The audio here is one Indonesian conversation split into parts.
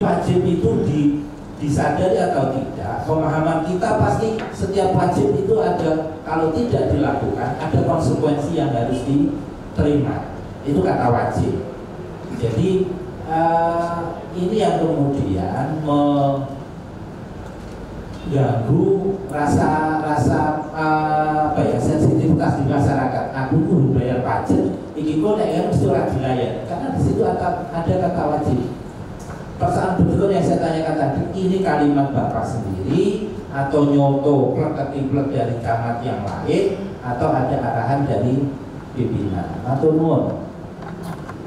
wajib itu disadari atau tidak, pemahaman kita pasti setiap wajib itu ada, kalau tidak dilakukan ada konsekuensi yang harus diterima. Itu kata wajib. Jadi ini yang kemudian mengganggu rasa apa ya, sensitivitas di masyarakat. Aku kudu bayar pajak, iki kok nek mesti ora dilayani, karena di situ ada kata wajib. Persoalan berikutnya yang saya tanyakan tadi, ini kalimat Bapak sendiri atau nyoto plek dari camat yang lain atau ada arahan dari pimpinan atau nuwun?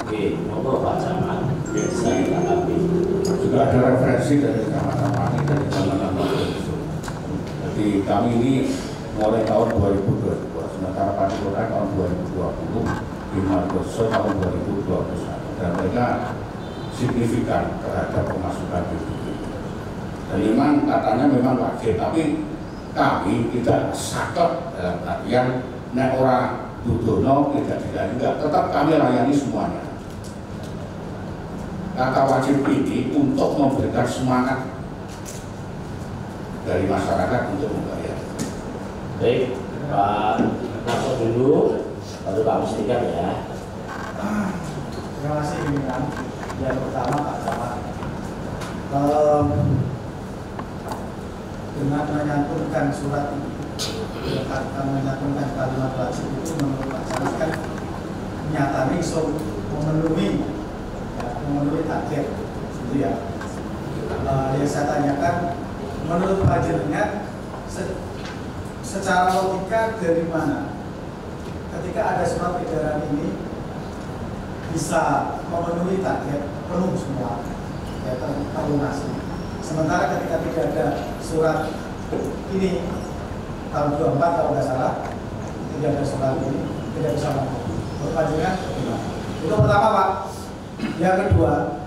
Oke, monggo Pak Camat. Saya tanggapi. Juga ada referensi dari camat-camat ini dari camat-camat. Jadi kami ini mulai tahun 2022, sementara paripurna tahun 2020, Dimargoso tahun 2021, dan mereka signifikan terhadap pemasukan BPJS. Dan memang katanya memang wajib, tapi kami tidak sakit dalam artian nek ora dudono tidak dilayani, tetap kami layani semuanya. Kata wajib ini untuk memberikan semangat dari masyarakat untuk membayar. Baik, Pak masuk dulu, baru Pak Mustika ya. Terima kasih pimpinan. Yang pertama Pak Camat, dengan menyantumkan surat akan menyantumkan kalimat wajib itu menurut Pak Camat kan nyatanya iso memenuhi target, gitu ya. Yang saya tanyakan, menurut Pak Jenengan secara logika dari mana ketika ada surat edaran ini bisa memenuhi target penuh semua ya, terlunasi, sementara ketika tidak ada surat ini tahun 24 kalau nggak salah tidak ada surat ini, tidak bisa memenuhi. Menurut Pak Jenengan bagaimana? Itu pertama Pak. Yang kedua,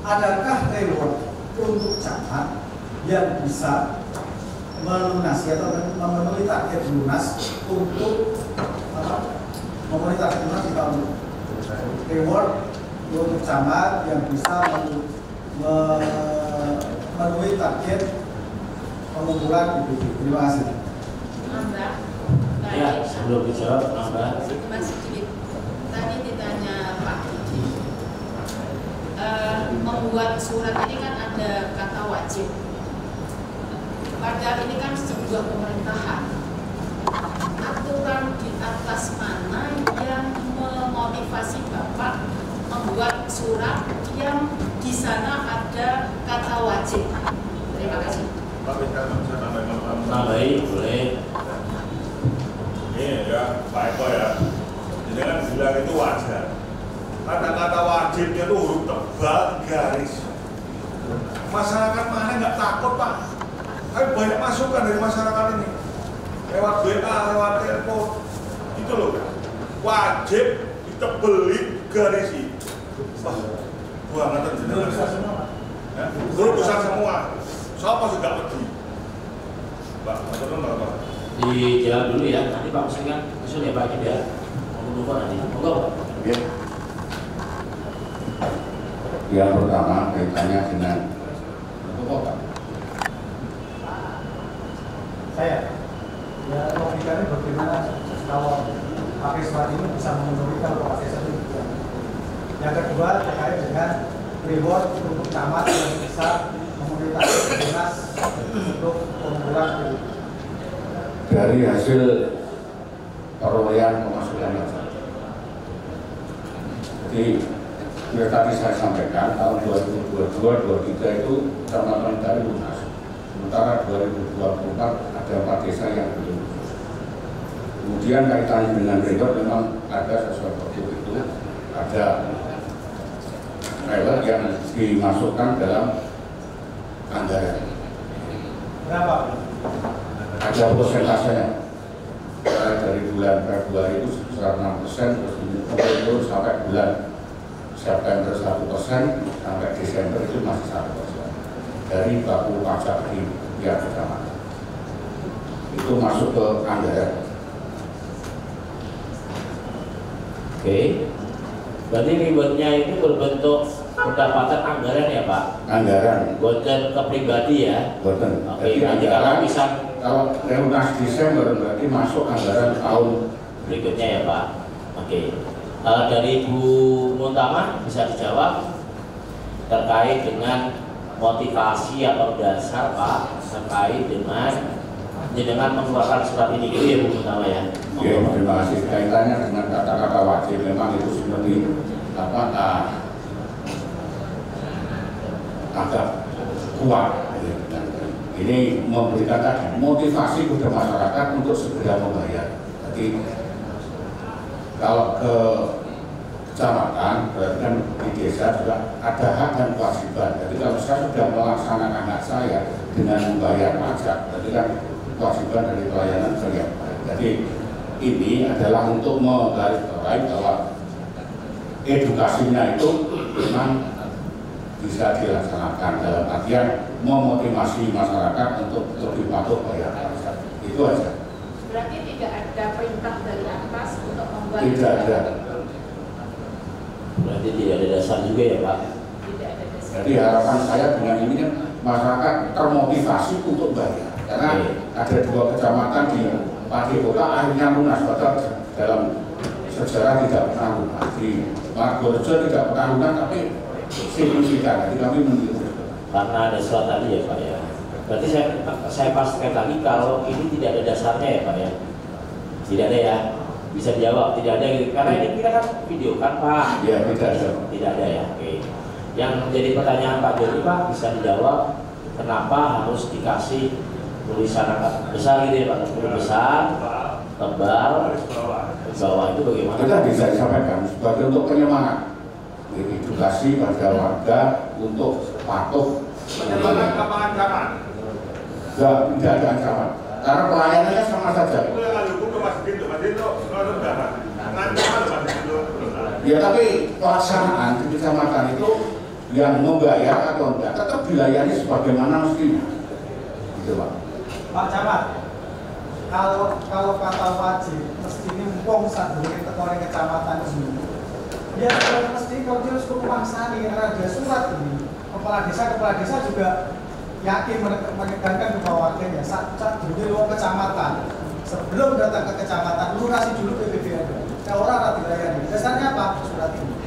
adakah reward untuk camat yang bisa melunasi atau memenuhi target lunas untuk memenuhi target lunas di tahun ini? Reward untuk camat yang bisa memenuhi target pengumpulan BPJS. Terima kasih. Nambah. Ya, sebelum dijawab, nambah. Mas Dikit, tadi ditanya Pak Diki, membuat surat ini kan ada kata wajib. Padahal ini kan sebuah pemerintahan. Aturan di atas mana yang memotivasi Bapak membuat surat yang di sana ada kata wajib? Terima kasih. Pak bisa tambahkan Pak. Nambahi boleh. Ini ya, Pak Eko ya. Jadi kan bilang itu wajar. Kata-kata wajibnya itu huruf tebal, garis. Masyarakat mana nggak takut Pak? Tapi banyak masukan dari masyarakat ini. Lewat WA, lewat telepon. Itu loh kan. Wajib ditebeli, garisi. Wah, buangan jenengan. Ya, grup besar semua. Siapa sih nggak peduli? Pak, betul nggak Pak? Dijawab dulu ya, nanti Pak Mustika usul ya Pak Gid ya. Mau lupa nanti. Monggo. Ya. Yang pertama kaitannya dengan Pak. Saya, ya logikanya bagaimana kalau pakai surat ini bisa memenuhi kalau pakai surat ini. Yang kedua terkait dengan reward untuk camat yang bisa memenuhi target dinas untuk pengumpulan Dari hasil perolehan pemasukan negara. Jadi yang tadi saya sampaikan tahun 2022-2023 itu termasuk dari lunas. Sementara 2024 ada 4 desa yang belum. Kemudian kaitannya dengan reward memang ada sesuatu itu, ada reward yang dimasukkan dalam anggaran. berapa? Ada persentasenya. Dari bulan Februari itu sebesar 6%, terus turun sampai bulan September 1%, sampai Desember itu masih 1%. Dari baku pajak di pihak kecamatan itu masuk ke anggaran. Oke. Berarti rewardnya itu berbentuk pendapatan anggaran ya Pak? Anggaran. Bukan ke pribadi ya? Boten. Oke, Jadi nanti kalau anggaran bisa kalau lunas Desember berarti masuk anggaran tahun berikutnya ya Pak. Oke. Dari Bu Muntama bisa dijawab terkait dengan motivasi atau dasar Pak terkait dengan mengeluarkan surat ini gitu ya Bu Muntama ya. Ya, terima kasih. Kaitannya dengan kata-kata wajib memang itu seperti agak kuat. Ini memberikan motivasi kepada masyarakat untuk segera membayar. Jadi kalau ke kecamatan, berarti kan di desa juga ada hak dan kewajiban. Jadi kalau saya sudah melaksanakan hak saya dengan membayar pajak, berarti kan kewajiban dari pelayanan saya. Jadi ini adalah untuk menggarisbawahi bahwa edukasinya itu memang bisa dilaksanakan dalam artian memotivasi masyarakat untuk lebih patuh bayar pajak. Itu aja. Berarti tidak ada perintah dari atas untuk membuat. Tidak ada. Berarti tidak ada dasar juga ya Pak? Tidak ada dasar. Jadi harapan saya dengan ini kan masyarakat termotivasi untuk bayar. Karena ada 2 kecamatan di Pati Kota akhirnya lunas, padahal dalam sejarah tidak pernah lunas. Di Margorejo tidak pernah lunas, tapi signifikan. Jadi kami meniru. Karena ada surat tadi ya Pak ya. Berarti saya pastikan lagi kalau ini tidak ada dasarnya ya Pak ya. Tidak ada ya. Bisa dijawab tidak ada gitu. Karena ini kita kan video kan Pak. Ya, tidak ada. Tidak ada ya. Oke. Yang menjadi pertanyaan Pak Joni Pak bisa dijawab kenapa harus dikasih tulisan angka besar gitu ya Pak? Besar, tebal, bawah itu bagaimana? Kita bisa disampaikan sebagai untuk penyemangat, edukasi pada warga untuk patuh. Penyemangat apa ancaman? Tidak ada ancaman. Karena pelayanannya sama saja. Itu yang ada hukum masjid itu rendah. Ancaman masjid itu. Ya tapi pelaksanaan di kecamatan itu yang membayar atau enggak tetap dilayani sebagaimana mestinya. Gitu Pak. Pak Camat, kalau kata wajib mesti mumpung saat beli tekoni kecamatan ini. Ya mesti kalau dia harus memaksani karena ada surat ini. Kepala desa juga yakin menekankan ke warganya saat dulu luar kecamatan sebelum datang ke kecamatan lunasi dulu PPBN. Kalau orang dilayani. Dasarnya apa? Surat ini.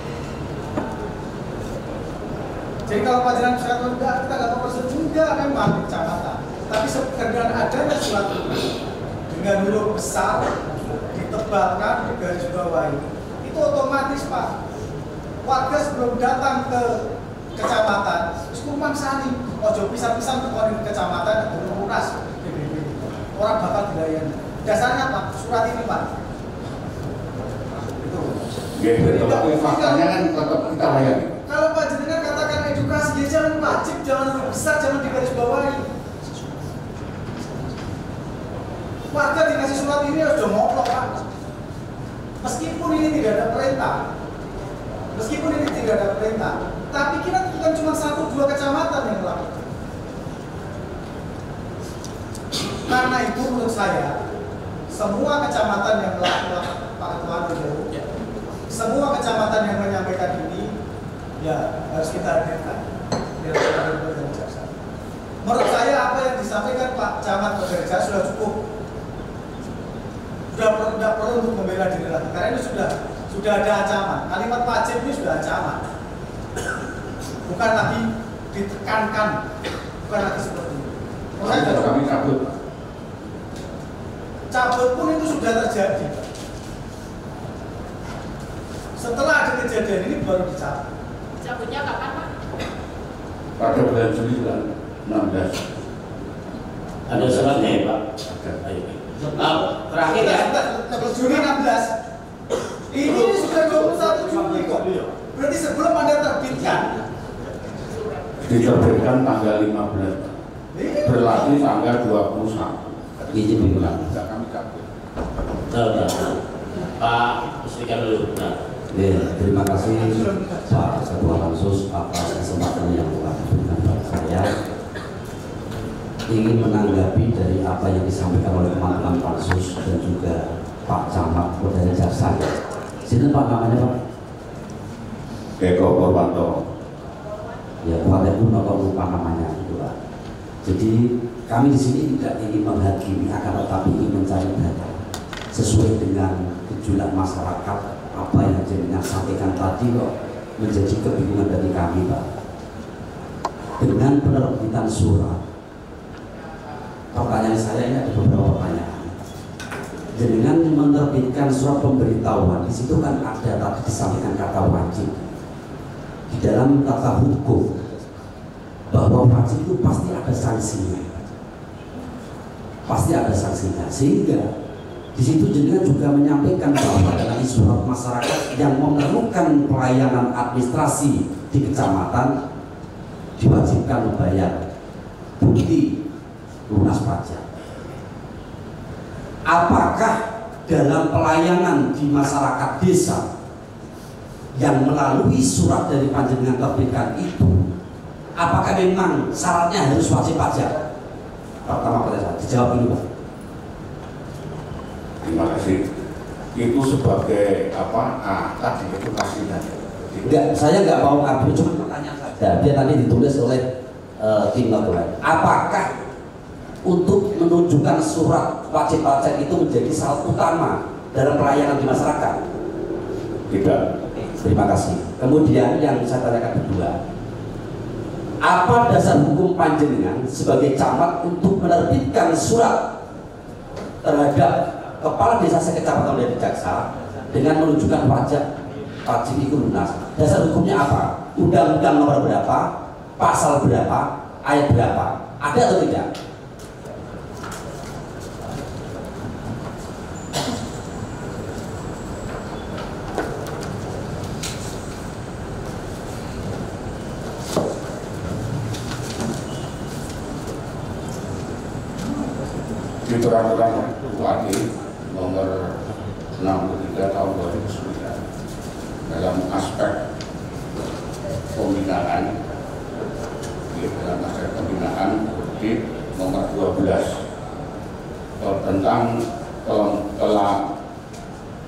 Jadi kalau pelajaran surat enggak, kita nggak tahu persis juga memang di kecamatan. Tapi sekedar adanya surat ini dengan huruf besar ditebalkan di garis bawah itu otomatis Pak. Warga sebelum datang ke kecamatan, sekumang sani, ojo pisah-pisah ke kecamatan atau lunas PBB. Orang bakal dilayani. Dasarnya apa? Surat ini Pak. Itu. Ya, tapi faktanya kan tetap kita layani. Kalau Pak Jenengan katakan edukasi, ya jangan wajib, jangan besar, jangan digarisbawahi. Warga dikasih surat ini harus ngoplok Pak. Meskipun ini tidak ada perintah, tapi kita bukan cuma 1-2 kecamatan yang melakukan. Karena itu menurut saya, semua kecamatan yang melakukan Pak Ketua dulu, semua kecamatan yang menyampaikan ini, ya harus kita hadirkan. Menurut saya apa yang disampaikan Pak Camat Bekerja sudah cukup. Sudah perlu untuk membela diri lagi karena ini sudah ada ancaman. Kalimat wajib ini sudah ancaman, bukan lagi ditekankan, bukan lagi seperti itu. Kami cabut. Cabut pun itu sudah terjadi. Setelah ada kejadian ini baru dicabut. Cabutnya kapan Pak? Pada bulan Juli 16. Ada suratnya ya Pak? Ada. Ayo. Terakhir ya. Juli 16. Ini sudah 21 Juli kok. Berarti sebelum Anda terbitkan. Diterbitkan tanggal 15. Berlaku tanggal 21. Izin bilang. Tidak kami cabut. Pak Muslikan dulu. Nah. Terima kasih Pak Ketua Pansus atas kesempatan yang telah diberikan kepada saya. Ingin menanggapi dari apa yang disampaikan oleh teman-teman Pansus dan juga Pak Camat dari Jaksa. Sini Pak namanya Pak. Eko Purwanto. ya kualitas pun atau lupa namanya itu Pak. Jadi kami di sini tidak ingin menghakimi, akan tetapi ingin mencari data sesuai dengan gejolak masyarakat. Apa yang jenengan sampaikan tadi kok menjadi kebingungan dari kami Pak. Dengan penerbitan surat, pertanyaan saya ini ada beberapa pertanyaan. Dengan menerbitkan surat pemberitahuan, di situ kan ada tadi disampaikan kata wajib. Di dalam tata hukum bahwa wajib itu pasti ada sanksinya, pasti ada sanksinya. Sehingga di situ jenengan juga menyampaikan bahwa dari surat masyarakat yang memerlukan pelayanan administrasi di kecamatan diwajibkan membayar bukti lunas pajak. Apakah dalam pelayanan di masyarakat desa yang melalui surat dari panjenengan terbitkan itu, apakah memang syaratnya harus wajib pajak? Pertama pertanyaan, dijawab dulu Pak. Terima kasih. Itu sebagai apa? Tadi edukasinya. Enggak, saya nggak mau ngambil, cuma pertanyaan saja. Dia tadi ditulis oleh tim laporan. Apakah untuk menunjukkan surat wajib pajak itu menjadi syarat utama dalam pelayanan di masyarakat? Tidak. Terima kasih. Kemudian yang saya tanyakan kedua, apa dasar hukum panjenengan sebagai camat untuk menerbitkan surat terhadap kepala desa sekecamatan oleh jaksa dengan menunjukkan wajib itu lunas? Dasar hukumnya apa? Undang-undang nomor berapa? Pasal berapa? Ayat berapa? Ada atau tidak? Di peraturan Bupati nomor 63 tahun 2009 dalam aspek pembinaan, di nomor 12 tentang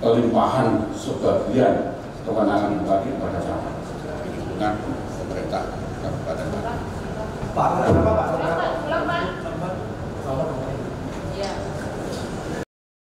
pelimpahan sebagian kewenangan Bupati kepada camat.